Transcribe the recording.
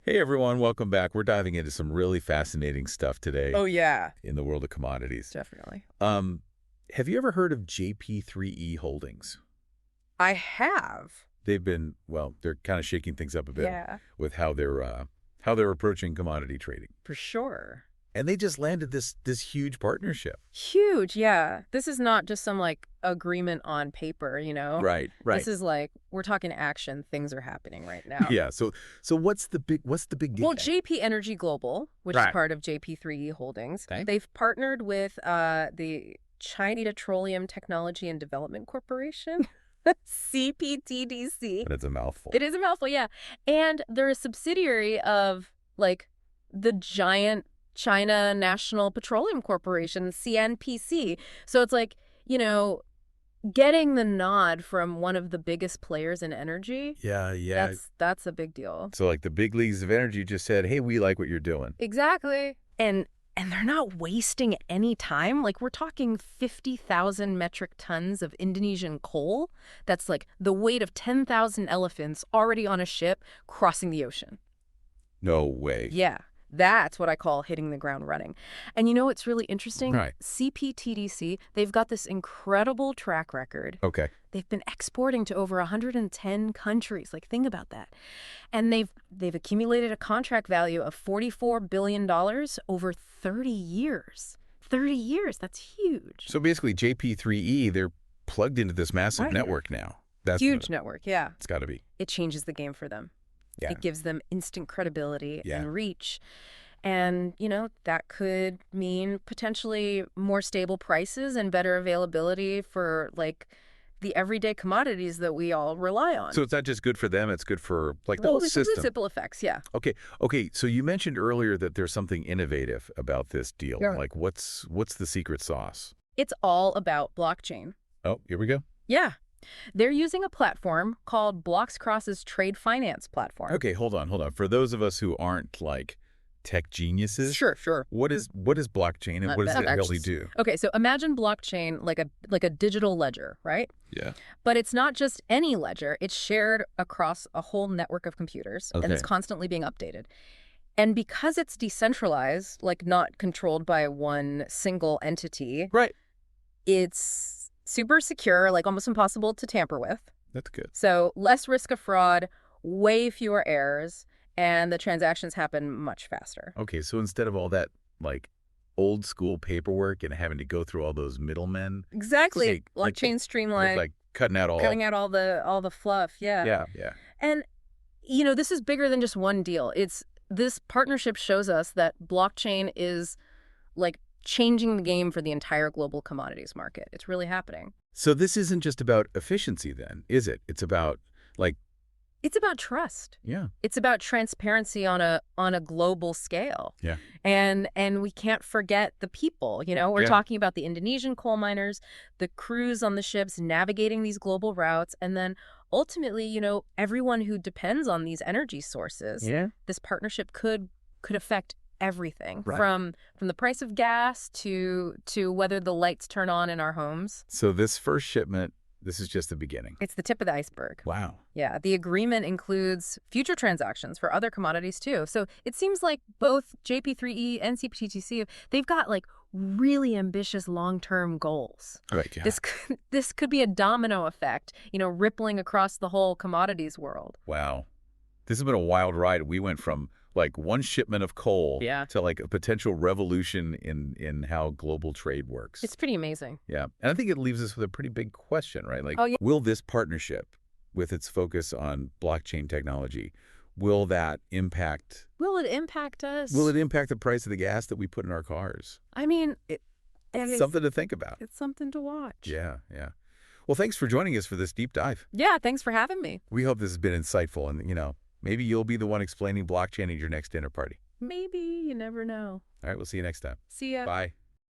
Hey everyone, welcome back. We're diving into some really fascinating stuff today Oh, yeah, in the world of commodities. definitely. Um, have you ever heard of JP3E Holdings? I have. They've been, well, they're kind of shaking things up a bit Yeah, with how they're approaching commodity trading. for sure. And they just landed this huge partnership. Huge, yeah. This is not just some like agreement on paper, you know? Right, right. This is like we're talking action. Things are happening right now. Yeah, so what's the big Well, gig? JP Energy Global, which is Right. part of JP3E Holdings, Okay. they've partnered with the China Petroleum Technology and Development Corporation, CPTDC. But it's a mouthful. It is a mouthful, yeah. And they're a subsidiary of like the giant China National Petroleum Corporation, CNPC. So it's like, you know, getting the nod from one of the biggest players in energy, Yeah, yeah. that's a big deal. So like the big leagues of energy just said, "Hey, we like what you're doing." Exactly. And they're not wasting any time. Like we're talking 50,000 metric tons of Indonesian coal. That's like the weight of 10,000 elephants already on a ship crossing the ocean. No way. Yeah, that's what I call hitting the ground running. And you know what's really interesting? Right. CPTDC, they've got this incredible track record. Okay. They've been exporting to over 110 countries. Like, think about that. And they've accumulated a contract value of $44 billion over 30 years. 30 years, that's huge. So basically, JP3E, they're plugged into this massive Right. network now. That's Huge what network, yeah. it's got to be. It changes the game for them. Yeah. It gives them instant credibility Yeah. and reach. And, you know, that could mean potentially more stable prices and better availability for, like, the everyday commodities that we all rely on. So it's not just good for them; it's good for like the Well, whole there's some system. ripple effects, yeah. Okay. Okay. So you mentioned earlier that there's something innovative about this deal. Yeah. Like, what's the secret sauce? It's all about blockchain. Oh, here we go. Yeah. They're using a platform called Bloxcross's trade finance platform. Okay. Hold on. For those of us who aren't like tech geniuses, Sure. what is blockchain and what does it really do? Okay, so imagine blockchain like a digital ledger, right? Yeah. But it's not just any ledger. It's shared across a whole network of computers, and it's Okay. constantly being updated. And because it's decentralized, like not controlled by one single entity, Right. it's super secure, like almost impossible to tamper with. That's good. So less risk of fraud, way fewer errors, and the transactions happen much faster. Okay. So instead of all that like old school paperwork and having to go through all those middlemen, Exactly. Hey, like- Blockchain streamline, like cutting out cutting out all the fluff. Yeah. Yeah. And you know, this is bigger than just one deal. This partnership shows us that blockchain is like changing the game for the entire global commodities market. It's really happening. So this isn't just about efficiency then, is it? It's about like, It's about trust. yeah. It's about transparency on a global scale. Yeah. And we can't forget the people. You know, we're Yeah. talking about the Indonesian coal miners, the crews on the ships navigating these global routes, and then ultimately, you know, everyone who depends on these energy sources. Yeah. This partnership could affect everything Right. from the price of gas to whether the lights turn on in our homes. So this first shipment, this is just the beginning. It's the tip of the iceberg. Wow. Yeah, the agreement includes future transactions for other commodities too. So it seems like both JP3E and CPTDC, they've got like really ambitious long-term goals. Right. Yeah. This could be a domino effect, you know, rippling across the whole commodities world. Wow. This has been a wild ride. We went from like one shipment of coal Yeah. to like a potential revolution in how global trade works. It's pretty amazing. Yeah. And I think it leaves us with a pretty big question, right? Like, Oh, yeah. will this partnership with its focus on blockchain technology, will that impact, Will it impact us? will it impact the price of the gas that we put in our cars? I mean, it's Something to think about. It's something to watch. Yeah. Well, thanks for joining us for this deep dive. Yeah, thanks for having me. We hope this has been insightful and, maybe you'll be the one explaining blockchain at your next dinner party. Maybe, you never know. All right. We'll see you next time. See ya. Bye.